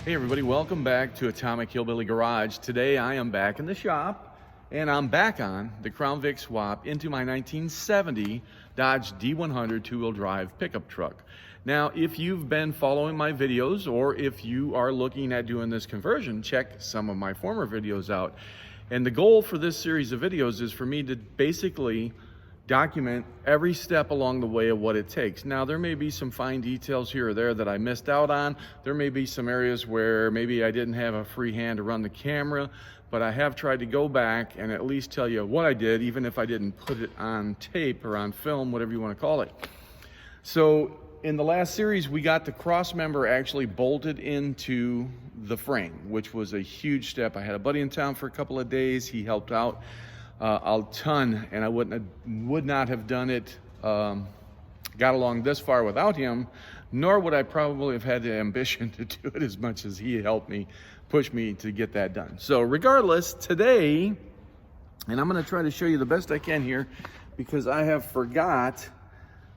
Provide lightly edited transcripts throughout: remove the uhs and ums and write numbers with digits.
Hey everybody, welcome back to Atomic Hillbilly Garage. Today I am back in the shop and I'm back on the Crown Vic swap into my 1970 Dodge D100 two-wheel drive pickup truck. Now, if you've been following my videos or if you are looking at doing this conversion, check some of my former videos out. And the goal for this series of videos is for me to basically document every step along the way of what it takes. Now, there may be some fine details here or there that I missed out on. There may be some areas where maybe I didn't have a free hand to run the camera, but I have tried to go back and at least tell you what I did, even if I didn't put it on tape or on film, whatever you want to call it. So in the last series, we got the cross member actually bolted into the frame, which was a huge step. I had a buddy in town for a couple of days. He helped out a ton, and I would not have done it, got along this far without him, nor would I probably have had the ambition to do it as much as he helped me, push me to get that done. So regardless, today, and I'm gonna try to show you the best I can here because I have forgot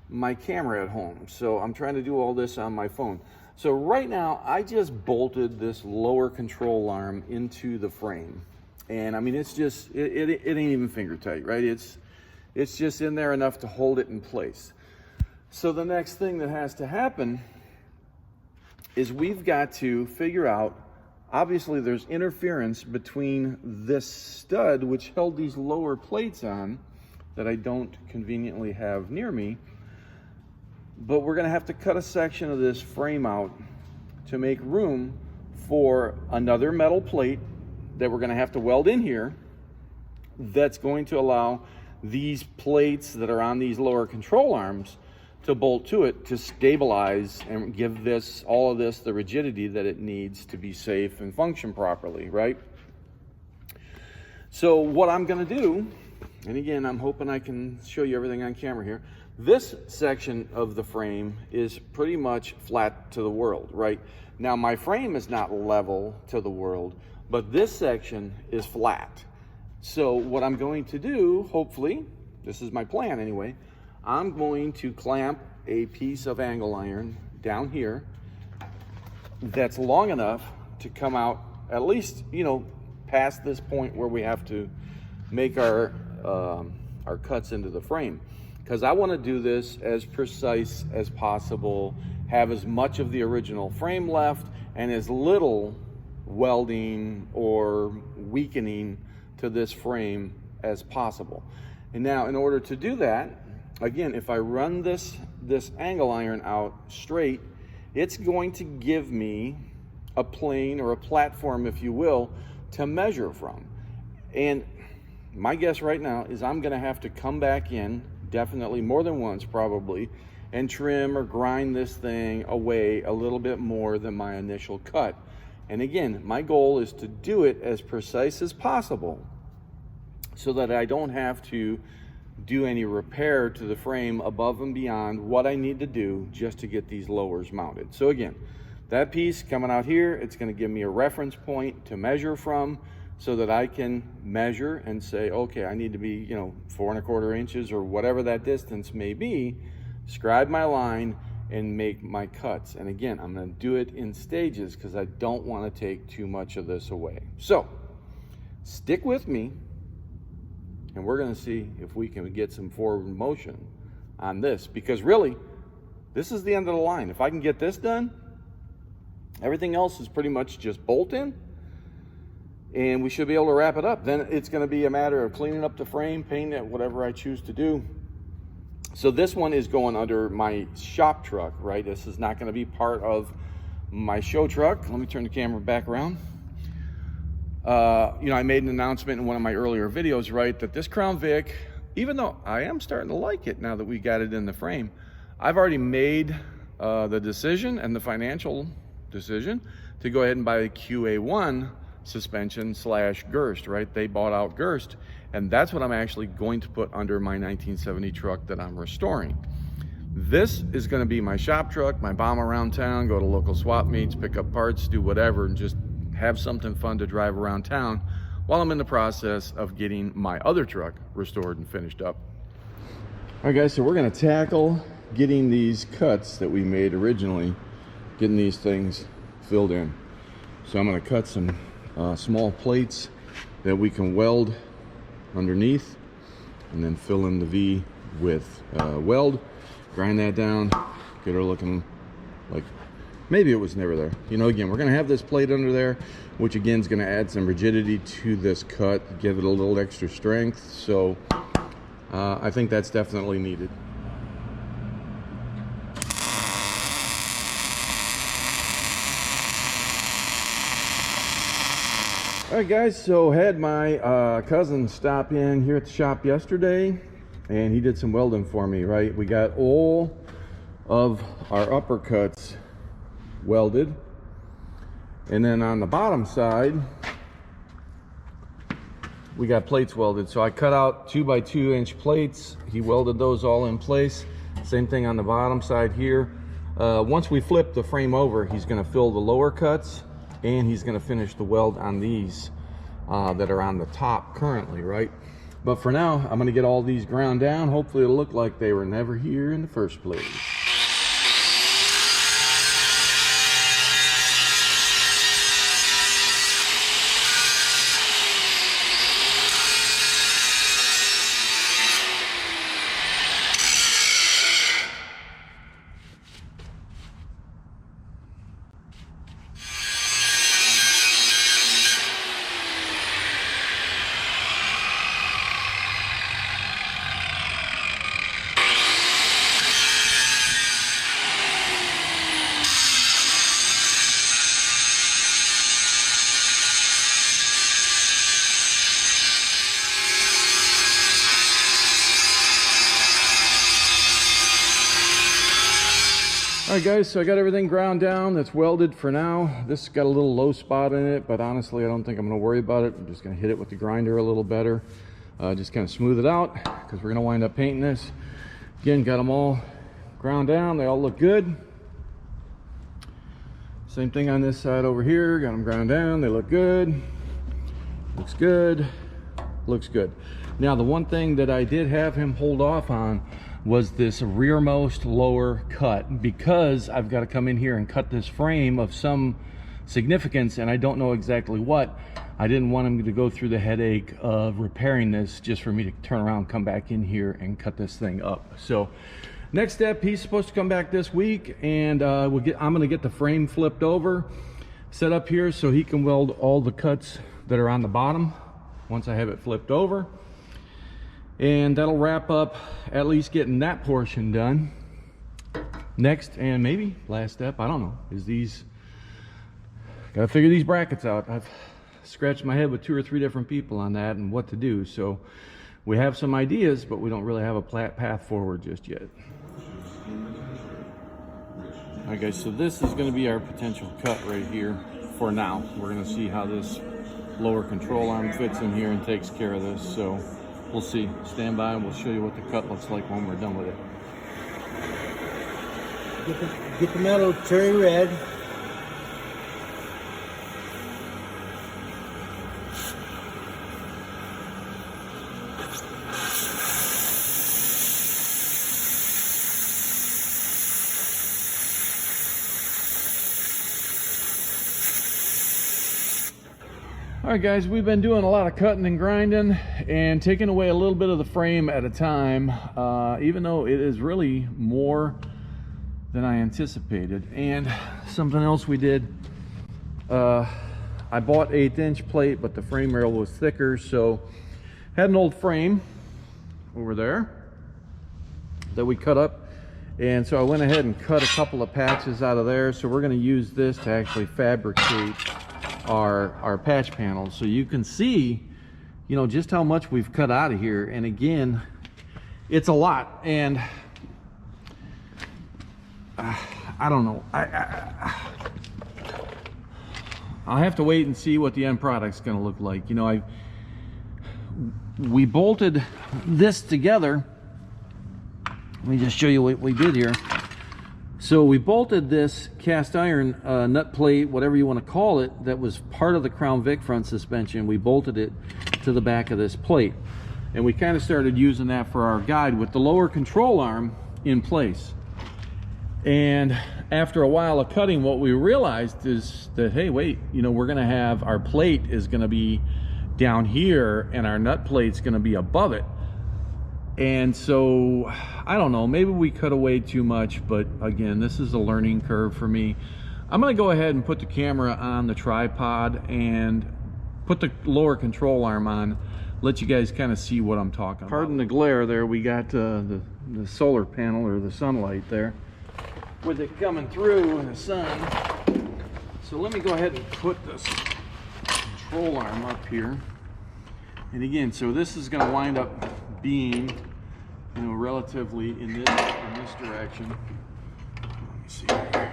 my camera at home. So I'm trying to do all this on my phone. So right now, I just bolted this lower control arm into the frame. And I mean, it's just, it ain't even finger tight, right? It's just in there enough to hold it in place. So the next thing that has to happen is we've got to figure out, obviously there's interference between this stud, which held these lower plates on, that I don't conveniently have near me, but we're gonna have to cut a section of this frame out to make room for another metal plate that we're going to have to weld in here that's going to allow these plates that are on these lower control arms to bolt to it to stabilize and give this, all of this, the rigidity that it needs to be safe and function properly, right? So what I'm going to do, and again, I'm hoping I can show you everything on camera here. This section of the frame is pretty much flat to the world, right? Now, my frame is not level to the world, but this section is flat. So what I'm going to do, hopefully, this is my plan anyway, I'm going to clamp a piece of angle iron down here that's long enough to come out at least, you know, past this point where we have to make our cuts into the frame. Because I want to do this as precise as possible, have as much of the original frame left and as little welding or weakening to this frame as possible. And now, in order to do that, again, if I run this angle iron out straight, it's going to give me a plane or a platform, if you will, to measure from. And my guess right now is I'm going to have to come back in, definitely more than once probably, and trim or grind this thing away a little bit more than my initial cut. And again, my goal is to do it as precise as possible so that I don't have to do any repair to the frame above and beyond what I need to do just to get these lowers mounted. So again, that piece coming out here, it's going to give me a reference point to measure from so that I can measure and say, okay, I need to be, you know, 4 1/4 inches or whatever that distance may be, scribe my line and make my cuts. And again, I'm going to do it in stages because I don't want to take too much of this away. So stick with me and we're going to see if we can get some forward motion on this, because really this is the end of the line. If I can get this done, everything else is pretty much just bolt in and we should be able to wrap it up. Then it's going to be a matter of cleaning up the frame, painting it, whatever I choose to do. So this one is going under my shop truck, right? This is not going to be part of my show truck. Let me turn the camera back around. You know, I made an announcement in one of my earlier videos, right, that this Crown Vic, even though I am starting to like it now that we got it in the frame, I've already made the decision and the financial decision to go ahead and buy the QA1 suspension / Gerst, right? They bought out Gerst, and that's what I'm actually going to put under my 1970 truck that I'm restoring. This is going to be my shop truck, my bomb around town, go to local swap meets, pick up parts, do whatever, and just have something fun to drive around town while I'm in the process of getting my other truck restored and finished up. All right, guys, so we're going to tackle getting these cuts that we made originally, getting these things filled in. So I'm going to cut some small plates that we can weld underneath, and then fill in the V with weld, grind that down, get her looking like maybe it was never there. You know, again, we're going to have this plate under there, which again is going to add some rigidity to this cut, give it a little extra strength. So I think that's definitely needed. All right, guys, so had my cousin stop in here at the shop yesterday, and he did some welding for me, right? We got all of our uppercuts welded, and then on the bottom side we got plates welded. So I cut out 2x2 inch plates. He welded those all in place. Same thing on the bottom side here. Once we flip the frame over, he's going to fill the lower cuts, and he's going to finish the weld on these that are on the top currently, right? But for now, I'm going to get all these ground down. Hopefully it'll look like they were never here in the first place. All right, guys, so I got everything ground down. That's welded for now. This got a little low spot in it, but honestly, I don't think I'm going to worry about it. I'm just going to hit it with the grinder a little better. Just kind of smooth it out, because we're going to wind up painting this. Again, got them all ground down. They all look good. Same thing on this side over here. Got them ground down. They look good. Looks good. Looks good. Now, the one thing that I did have him hold off on was this rearmost lower cut, because I've got to come in here and cut this frame of some significance, and I don't know exactly what. I didn't want him to go through the headache of repairing this just for me to turn around, come back in here and cut this thing up. So next step, he's supposed to come back this week, and I'm going to get the frame flipped over, set up here so he can weld all the cuts that are on the bottom once I have it flipped over. And that'll wrap up at least getting that portion done. Next, and maybe last step, I don't know, is these, gotta figure these brackets out. I've scratched my head with 2 or 3 different people on that and what to do. So we have some ideas, but we don't really have a path forward just yet. All right, guys, so this is gonna be our potential cut right here for now. We're gonna see how this lower control arm fits in here and takes care of this. So we'll see. Stand by and we'll show you what the cut looks like when we're done with it. Get the metal cherry red. All right, guys, we've been doing a lot of cutting and grinding and taking away a little bit of the frame at a time, even though it is really more than I anticipated. And something else we did, I bought 1/8 inch plate, but the frame rail was thicker, so had an old frame over there that we cut up, and so I went ahead and cut a couple of patches out of there. So we're going to use this to actually fabricate our patch panels, so you can see, you know, just how much we've cut out of here. And again, it's a lot, and I don't know, I'll have to wait and see what the end product's going to look like. You know, we bolted this together. Let me just show you what we did here. So we bolted this cast iron nut plate, whatever you want to call it, that was part of the Crown Vic front suspension. We bolted it to the back of this plate, and we kind of started using that for our guide with the lower control arm in place. And after a while of cutting, what we realized is that, hey, wait, you know, we're gonna have, our plate is gonna be down here and our nut plate's gonna be above it. And so, I don't know, maybe we cut away too much, but again, this is a learning curve for me. I'm gonna go ahead and put the camera on the tripod and put the lower control arm on, let you guys kind of see what I'm talking about. Pardon the glare there, we got the solar panel or the sunlight there with it coming through in the sun. So let me go ahead and put this control arm up here. And again, so this is going to wind up being, you know, relatively in this direction. Let me see here.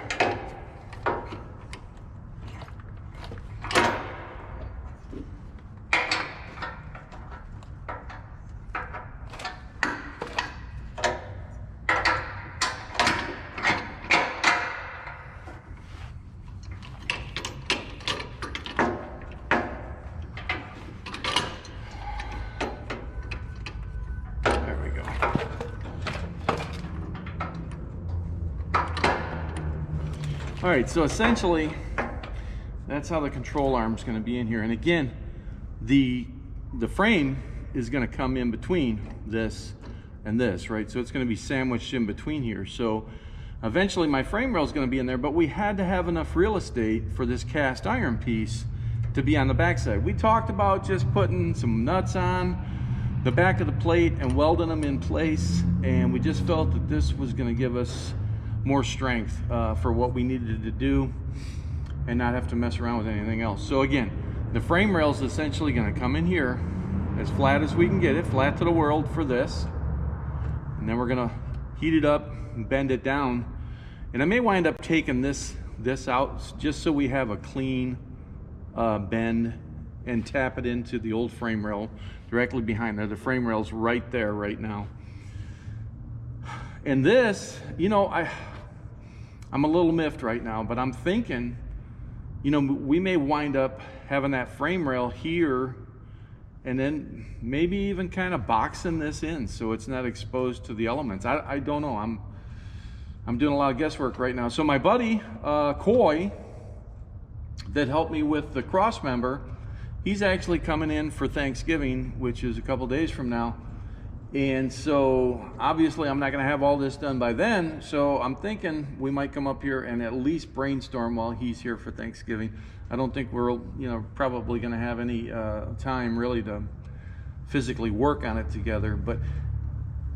All right, so essentially, that's how the control arm is going to be in here. And again, the frame is going to come in between this and this, right? So it's going to be sandwiched in between here. So eventually my frame rail is going to be in there, but we had to have enough real estate for this cast iron piece to be on the backside. We talked about just putting some nuts on the back of the plate and welding them in place, and we just felt that this was going to give us more strength for what we needed to do and not have to mess around with anything else. So again, the frame rail is essentially going to come in here as flat as we can get it, flat to the world for this, and then we're going to heat it up and bend it down. And I may wind up taking this out just so we have a clean bend and tap it into the old frame rail directly behind there. The frame rail's right there right now. And this, you know, I'm a little miffed right now, but I'm thinking, you know, we may wind up having that frame rail here and then maybe even kind of boxing this in so it's not exposed to the elements. I don't know. I'm doing a lot of guesswork right now. So my buddy, Coy, that helped me with the cross member, he's actually coming in for Thanksgiving, which is a couple days from now. And so obviously I'm not going to have all this done by then, so I'm thinking we might come up here and at least brainstorm while he's here for Thanksgiving. I don't think we're, you know, probably going to have any time really to physically work on it together, but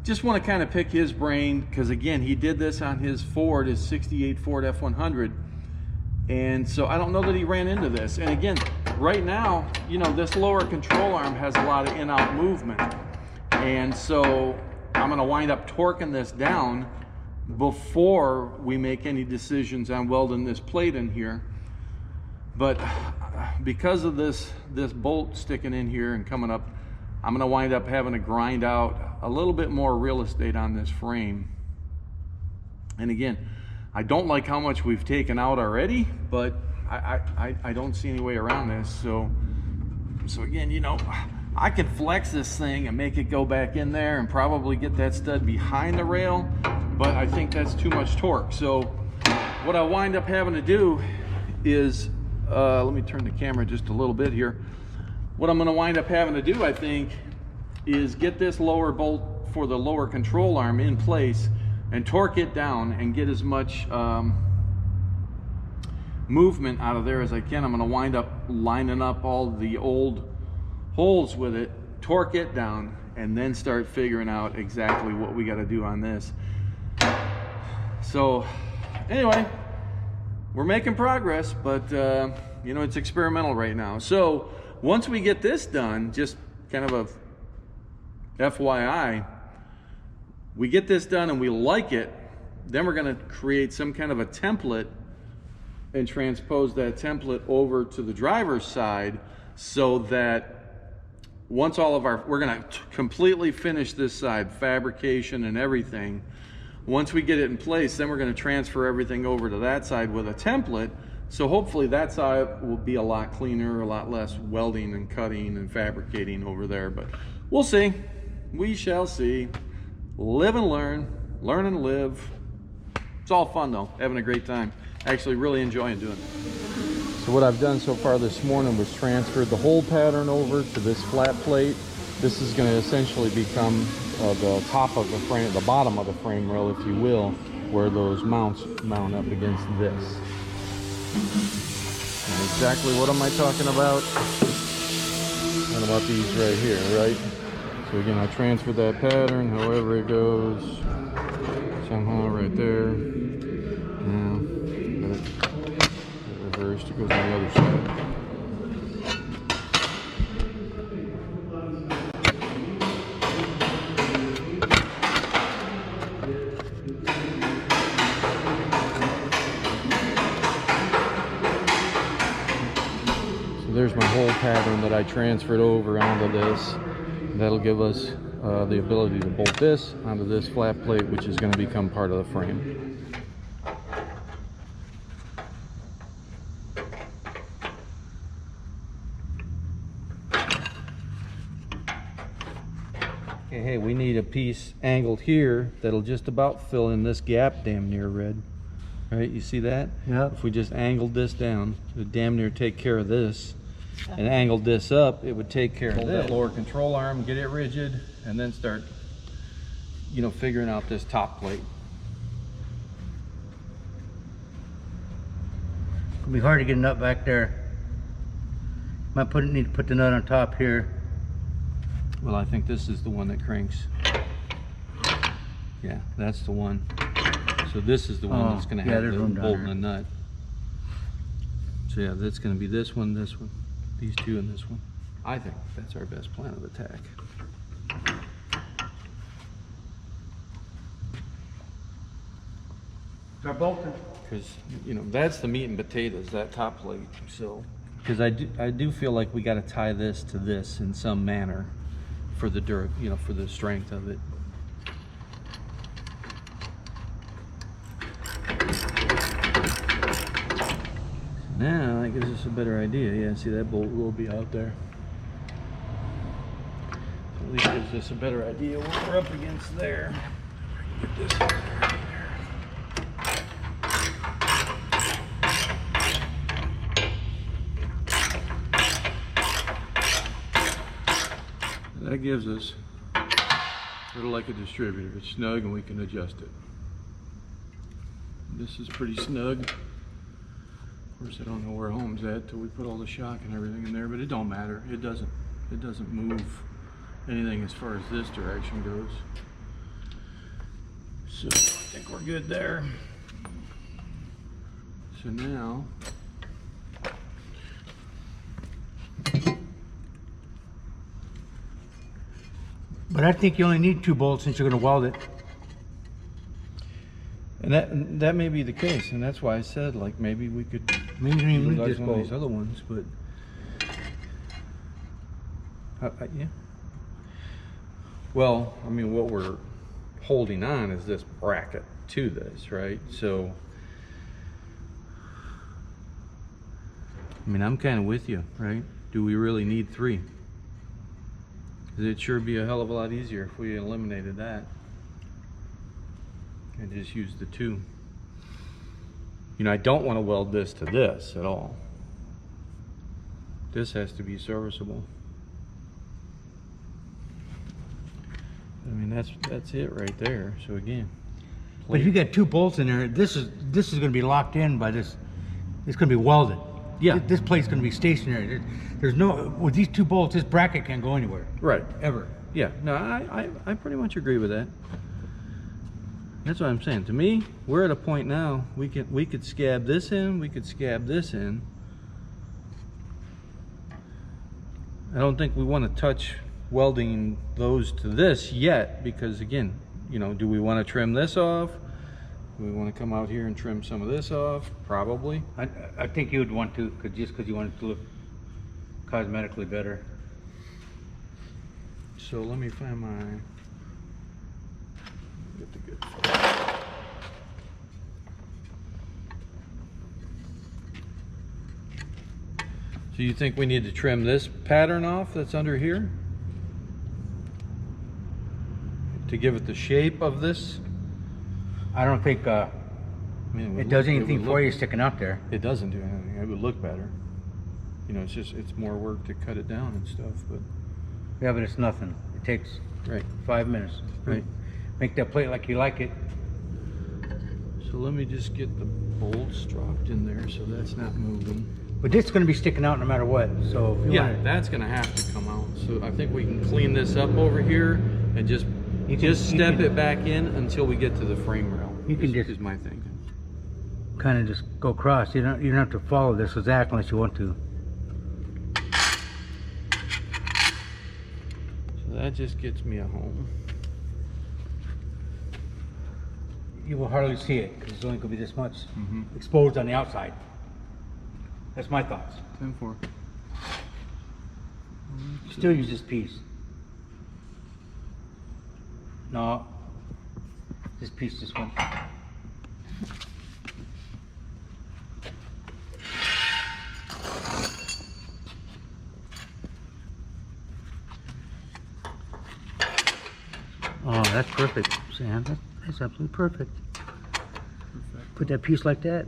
just want to kind of pick his brain, because again, he did this on his Ford, his 68 Ford F100, and so I don't know that he ran into this. And again, right now, you know, this lower control arm has a lot of in-out movement. And so I'm going to wind up torquing this down before we make any decisions on welding this plate in here. But because of this bolt sticking in here and coming up, I'm going to wind up having to grind out a little bit more real estate on this frame. And again, I don't like how much we've taken out already, but I don't see any way around this. So again, you know, I could flex this thing and make it go back in there and probably get that stud behind the rail, but I think that's too much torque. So what I wind up having to do is, let me turn the camera just a little bit here. What I'm going to wind up having to do, I think, is get this lower bolt for the lower control arm in place and torque it down and get as much movement out of there as I can. I'm going to wind up lining up all the old holes with it, torque it down, and then start figuring out exactly what we got to do on this. So anyway, we're making progress, but you know, it's experimental right now. So once we get this done, just kind of a FYI, we get this done and we like it, then we're going to create some kind of a template and transpose that template over to the driver's side, so that once all of our, we're going to completely finish this side, fabrication and everything. Once we get it in place, then we're going to transfer everything over to that side with a template. So hopefully that side will be a lot cleaner, a lot less welding and cutting and fabricating over there. But we'll see. We shall see. Live and learn and live. It's all fun though, having a great time. Actually really enjoying doing it. So what I've done so far this morning was transferred the whole pattern over to this flat plate. This is going to essentially become the top of the frame, the bottom of the frame rail, if you will, where those mounts mount up against this. And exactly what am I talking about? What about these right here, right? So again, I transferred that pattern, however it goes, somehow right there. Now, reversed, it goes on the other side. There's my whole pattern that I transferred over onto this. That'll give us the ability to bolt this onto this flat plate, which is going to become part of the frame. Okay, hey, we need a piece angled here that'll just about fill in this gap damn near, Red. Right, you see that? Yeah. If we just angled this down, it would damn near take care of this. And angled this up, it would take care of that lower control arm, get it rigid, and then start, you know, figuring out this top plate. It'll be hard to get a nut back there. Might need to put the nut on top here. Well, I think this is the one that cranks. Yeah, that's the one. So this is the one that's going to have the bolt and the nut. So yeah, that's going to be this one, these two, and this one. I think that's our best plan of attack. Start bolting. Because, you know, that's the meat and potatoes, that top plate. So, because I do feel like we got to tie this to this in some manner for the for the strength of it. Now that gives us a better idea. Yeah, see, that bolt will be out there. So at least gives us a better idea what we're up against there. Get this in there. That gives us sort of like a distributor. It's snug and we can adjust it. This is pretty snug. Of course, I don't know where home's at till we put all the shock and everything in there, but it don't matter. It doesn't move anything as far as this direction goes. So I think we're good there. So now, But I think you only need 2 bolts since you're going to weld it. and that may be the case, and that's why I said, like, maybe we could Maybe you don't even need utilize this one of bolt. these other ones, but yeah. Well, I mean, what we're holding on is this bracket to this, right? So, I mean, I'm kind of with you, right? Do we really need 3? It'd sure be a hell of a lot easier if we eliminated that and just used the 2. You know, I don't want to weld this to this at all. This has to be serviceable. I mean, that's it right there. So again, But if you got 2 bolts in there, this is going to be locked in by this. It's going to be welded. Yeah. This plate's going to be stationary. There's no, with these 2 bolts, this bracket can't go anywhere. right? Ever. Yeah. No, I pretty much agree with that. That's what I'm saying. To me, we're at a point now we could scab this in, we could scab this in. I don't think we want to touch welding those to this yet, because again, you know, do we want to trim this off? Do we want to come out here and trim some of this off? Probably. I think you would want to, just because you want it to look cosmetically better. So let me find my, get the good. So you think we need to trim this pattern off that's under here to give it the shape of this? I don't think I mean, It does anything for you sticking out there. It doesn't do anything. It would look better. You know, it's more work to cut it down and stuff, but. Yeah, but it's nothing. It takes Right. 5 minutes. Right. Make that plate like you like it. So let me just get the bolts dropped in there so that's not moving. But this is going to be sticking out no matter what. So if you Yeah, want that's gonna have to come out. So I think we can clean this up over here and just step it back in until we get to the frame rail. You can just- is my thinking. kind of just go across. You don't have to follow this exact unless you want to. So that just gets me a home. You will hardly see it because it's only going to be this much Mm-hmm. exposed on the outside. That's my thoughts. 10-4. Still use this piece. No, this piece just went. Oh, that's perfect, Sam. That's absolutely perfect. Put that piece like that.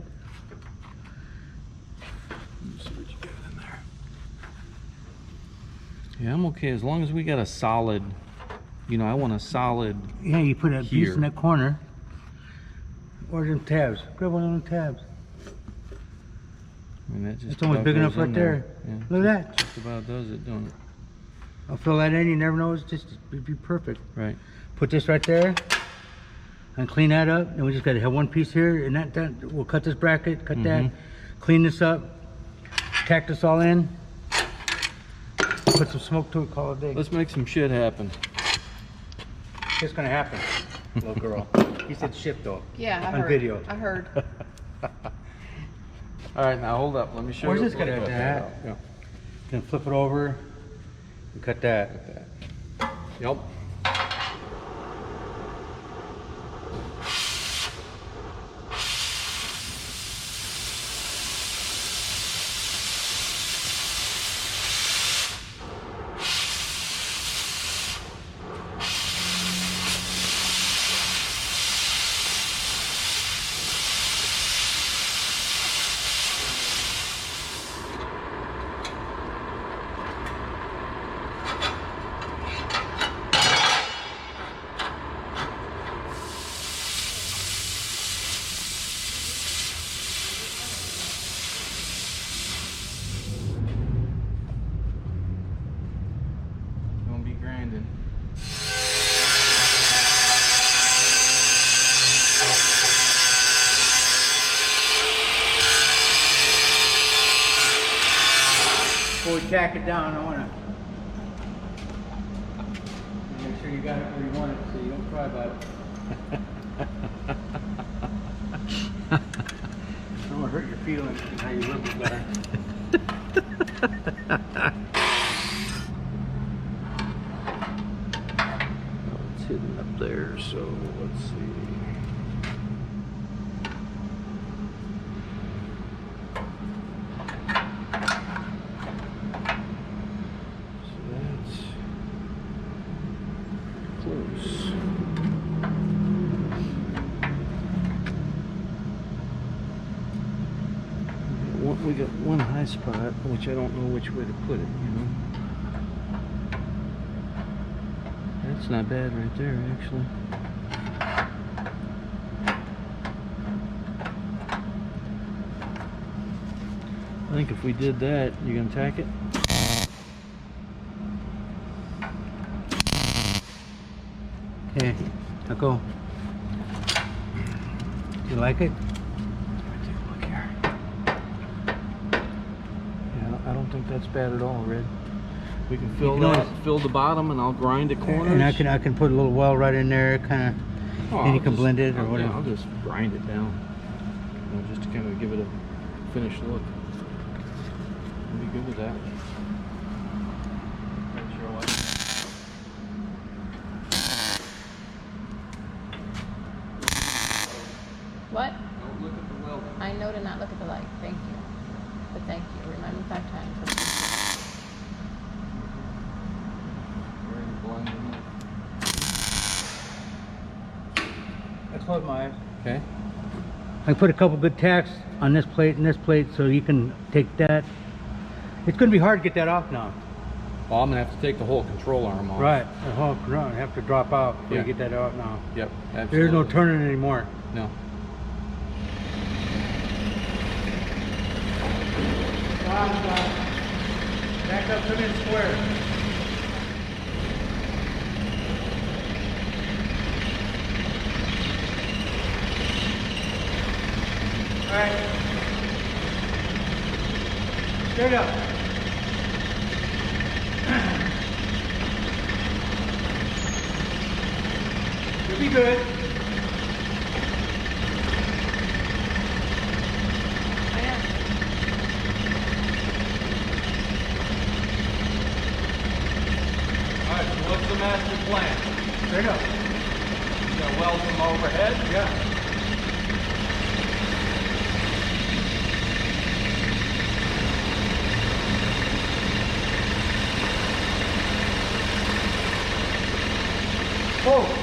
Let me see what you got in there. Yeah, I'm okay as long as we got a solid, you know, I want a solid. Yeah, you put that piece Here. in that corner. Or them tabs. Grab one of them tabs. I mean, that just It's almost about big enough goes in right there. Yeah, Look at that. just about does it, don't it? I'll fill that in. You never know. It'd be perfect. Right. Put this right there and clean that up. And we just got to have one piece here. And that we'll cut this bracket, cut that, clean this up, tack this all in, put some smoke to it, call it a day. Let's make some shit happen. It's going to happen, little girl. He said shit though. Yeah, I on heard. video. I heard. All right, now hold up. Let me show Where's you. this gonna what- at? Yeah. Then flip it over and cut that. Yep. Gonna be grinding. Before we tack it down, I want to make sure you got it where you want it so you don't cry about it. I don't want to hurt your feelings and how you look is better. It's hidden up there, so let's see. So that's close. We got one high spot, which I don't know which way to put it, you know. That's not bad right there, actually. I think if we did that, you gonna tack it? Okay, now go. You like it? Take a look here. Yeah, I don't think that's bad at all, Red. We can fill can that, always- fill the bottom, and I'll grind the corners. And I can put a little well right in there, kind of, Oh, and you I'll can just- blend it or I'll- whatever. Yeah, I'll just grind it down. You know, just to kind of give it a finished look. I'll be good with that. What? Don't look at the welding. I know to not look at the light. Thank you. But thank you. Remind me 5 times. Very blending. Let's close my eyes. Okay. I put a couple good tacks on this plate and this plate so you can take that. It's going to be hard to get that off now. Well, I'm gonna have to take the whole control arm off. Right, the whole run have to drop out before Yeah. you get that out now. Yep, absolutely. There's no turning anymore. No. Back up, come in square. All right. Straight up. You'll be good. Alright, so what's the master plan? Straight up. You gonna weld them overhead? Yeah. Oh.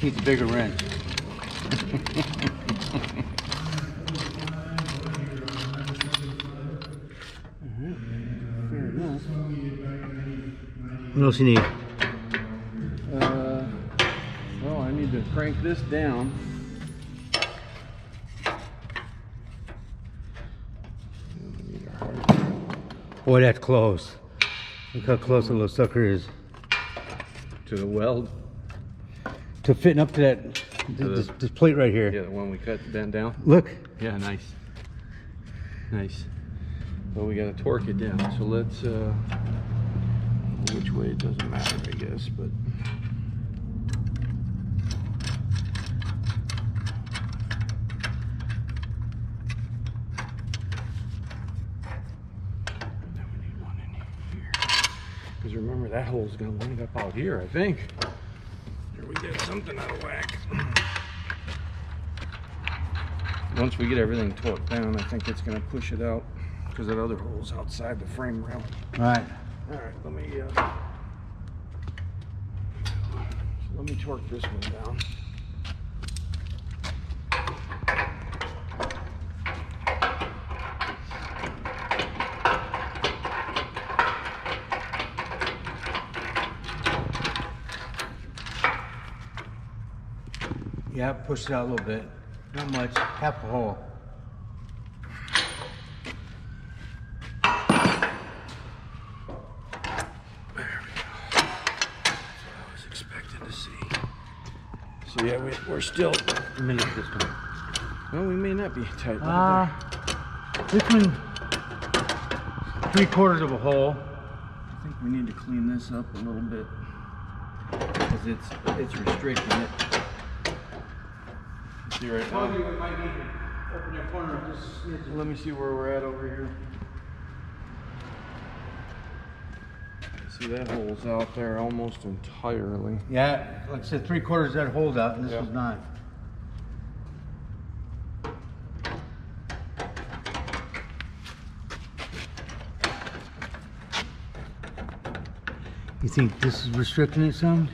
Needs a bigger wrench. Fair enough. What else you need? Well, I need to crank this down. Boy, that's close. Look how close the little sucker is. To the weld? To fitting up to that, this plate right here. Yeah, the one we cut bent down? Look. Yeah, nice. Nice. But we gotta torque it down, so let's, which way it doesn't matter, I guess, but. Then we need one in here. Because remember, that hole's gonna wind up out here, I think. Here we get something out of whack. Once we get everything torqued down, I think it's going to push it out because that other hole's outside the frame rail. All right. All right, let me torque this one down. Yeah, push it out a little bit. Not much. Half a hole. There we go. That's what I was expecting to see. So yeah, we're still. Let me look at this one. Well, we may not be tight. This one, 3/4 of a hole. I think we need to clean this up a little bit because it's restricting it. See right now. We might need to open that corner just a smidge. Let me see where we're at over here. See, that hole's out there almost entirely. Yeah, like I said, 3/4 of that hole's out, and this Yeah. one's not. You think this is restricting it some?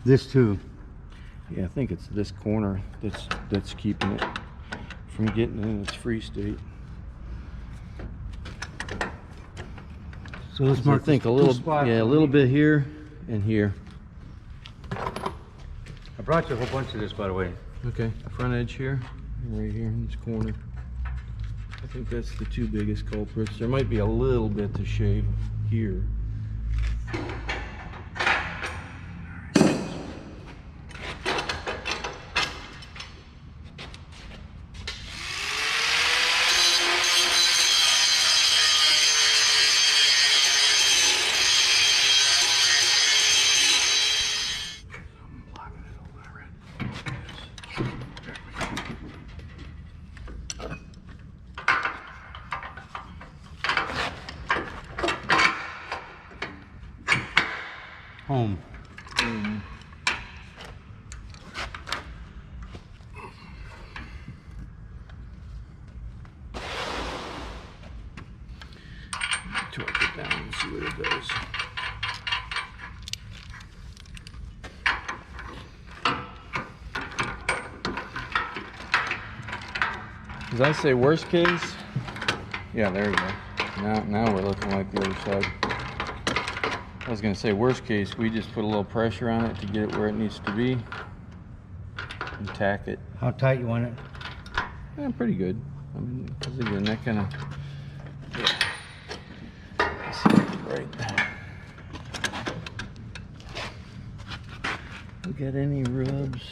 This too. Yeah, I think it's this corner that's keeping it from getting in its free state. So let's I mark think this a little, spot. yeah, a little bit here and here. I brought you a whole bunch of this, by the way. Okay, front edge here, and right here in this corner. I think that's the two biggest culprits. There might be a little bit to shave here. home. Torque it down and see what it does. Did I say worst case? Yeah, there you go. Now we're looking like the other side. I was gonna say worst case, we just put a little pressure on it to get it where it needs to be and tack it. How tight you want it? Yeah, pretty good. I mean, because again, that kind of, yeah. Let's see, right. We got any rubs?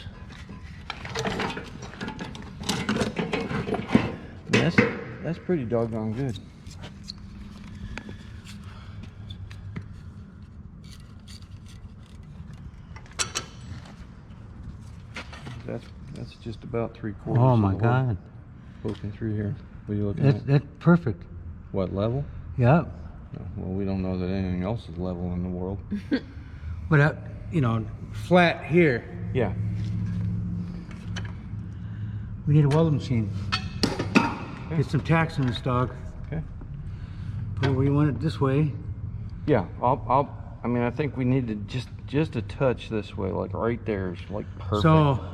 That's pretty doggone good. That's just about 3/4. Oh my of the hole God. poking through here. What are you looking That's, at? that's perfect. What, level? Yeah. No, well, we don't know that anything else is level in the world. But, you know, flat here. Yeah. We need a welding machine. Get some tacks in this dog. Okay. Put it where you want it this way. Yeah, I mean, I think we need to just a touch this way, like right there is like perfect. So,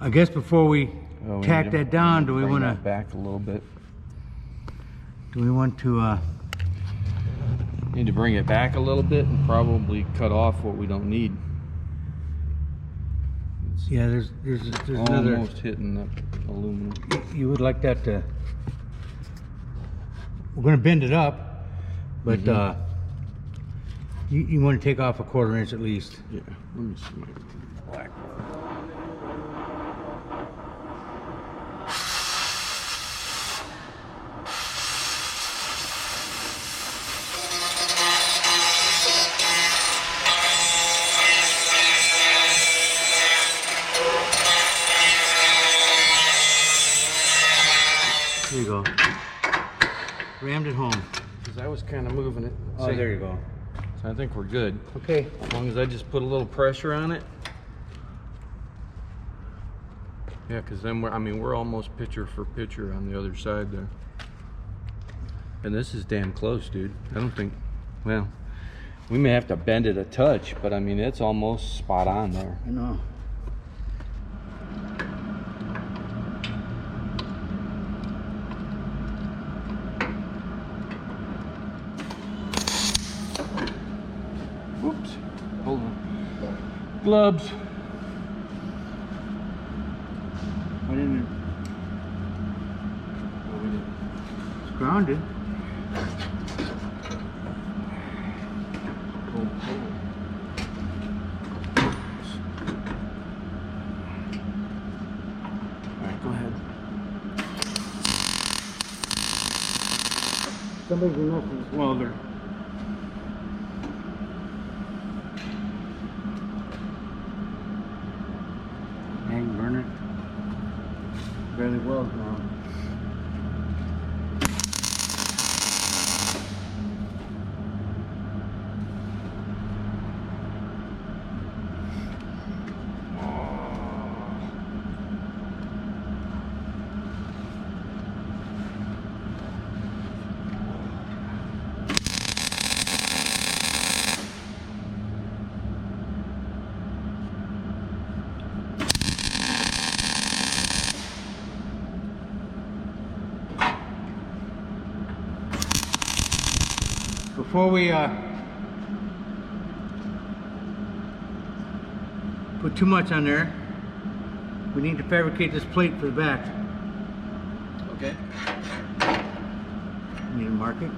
I guess before we Oh, tack need to that down, do we bring want that to? back a little bit? Do we want to? Need to bring it back a little bit and probably cut off what we don't need. Yeah, there's another. Almost hitting the aluminum. You would like that to. We're going to bend it up, but you want to take off a 1/4 inch at least. Yeah, let me see my black. There you go. Rammed it home. Because I was kind of moving it. Oh, See? there you go. So I think we're good. Okay. As long as I just put a little pressure on it. Yeah, because then we're almost picture for picture on the other side there. And this is damn close, dude. I don't think, well, we may have to bend it a touch, but I mean, it's almost spot on there. I know. Whoops. Hold on. Gloves. Why didn't it? It's grounded. Alright, go ahead. Somebody's been messing this welder. Hang, burn it. Barely weld now. Before we put too much on there, we need to fabricate this plate for the back. Okay. Need to mark it.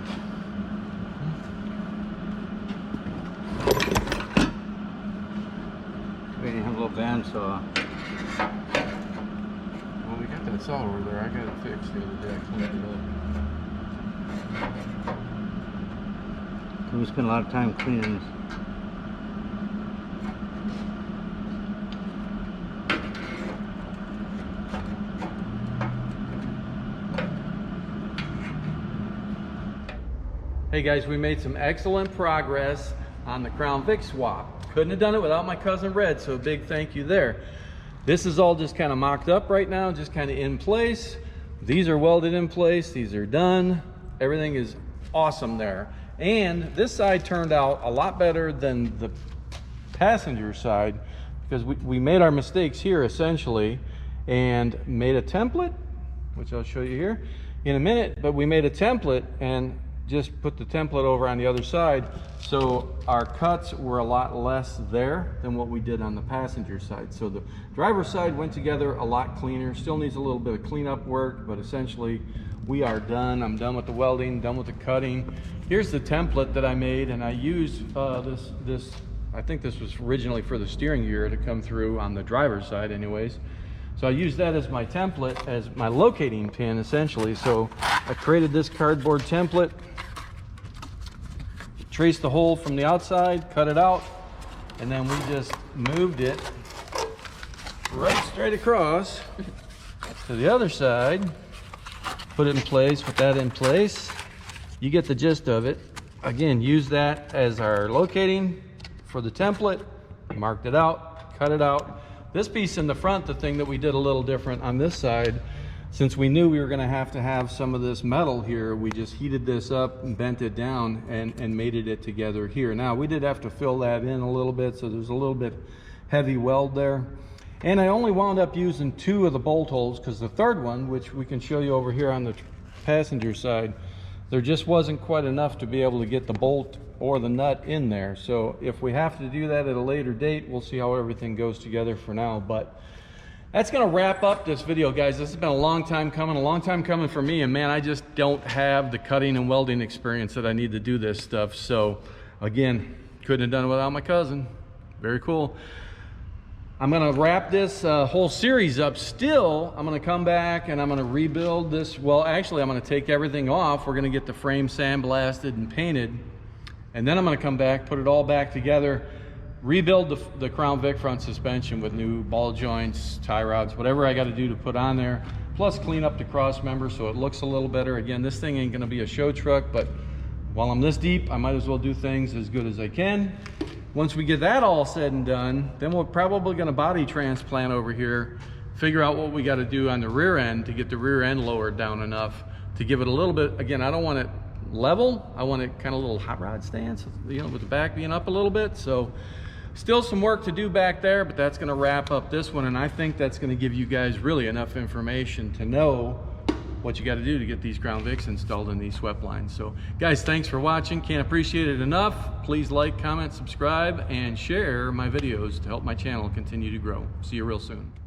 We have a little bandsaw. Well, we got that saw over there. I got it fixed the other day. I cleaned it up. We spend a lot of time cleaning this. Hey guys, we made some excellent progress. on the Crown Vic swap. Couldn't have done it without my cousin Red, so a big thank you there. This is all just kind of mocked up right now, just kind of in place. These are welded in place, these are done. Everything is awesome there. And this side turned out a lot better than the passenger side, because we made our mistakes here essentially and made a template, which I'll show you here in a minute, but we made a template and just put the template over on the other side, so our cuts were a lot less there than what we did on the passenger side. So the driver's side went together a lot cleaner. Still needs a little bit of cleanup work, but essentially we are done. I'm done with the welding, done with the cutting. Here's the template that I made, and I used this I think this was originally for the steering gear to come through on the driver's side anyways. So I used that as my template, as my locating pin essentially. So I created this cardboard template, traced the hole from the outside, cut it out, and then we just moved it right straight across to the other side, put it in place, put that in place. You get the gist of it. Again, use that as our locating for the template, marked it out, cut it out. This piece in the front, the thing that we did a little different on this side, since we knew we were gonna have to have some of this metal here, we just heated this up and bent it down and mated it together here. Now, we did have to fill that in a little bit, so there's a little bit heavy weld there. And I only wound up using 2 of the bolt holes, because the third one, which we can show you over here on the passenger side, there just wasn't quite enough to be able to get the bolt or the nut in there. So if we have to do that at a later date, we'll see how everything goes together for now. But that's gonna wrap up this video, guys. This has been a long time coming for me, and man, I just don't have the cutting and welding experience that I need to do this stuff. So again, couldn't have done it without my cousin. Very cool. I'm gonna wrap this whole series up. Still, I'm gonna come back and I'm gonna rebuild this. Well, actually, I'm gonna take everything off. We're gonna get the frame sandblasted and painted. And then I'm gonna come back, put it all back together, rebuild the Crown Vic front suspension with new ball joints, tie rods, whatever I gotta do to put on there, plus clean up the cross member so it looks a little better. Again, this thing ain't gonna be a show truck, but while I'm this deep, I might as well do things as good as I can. Once we get that all said and done, then we're probably gonna body transplant over here, figure out what we gotta do on the rear end to get the rear end lowered down enough to give it a little bit, again, I don't want it level, I want it kind of a little hot rod stance, you know, with the back being up a little bit. So still some work to do back there, but that's gonna wrap up this one, and I think that's gonna give you guys really enough information to know what you got to do to get these Crown Vics installed in these Sweptlines. So guys, thanks for watching. Can't appreciate it enough. Please like, comment, subscribe, and share my videos to help my channel continue to grow. See you real soon.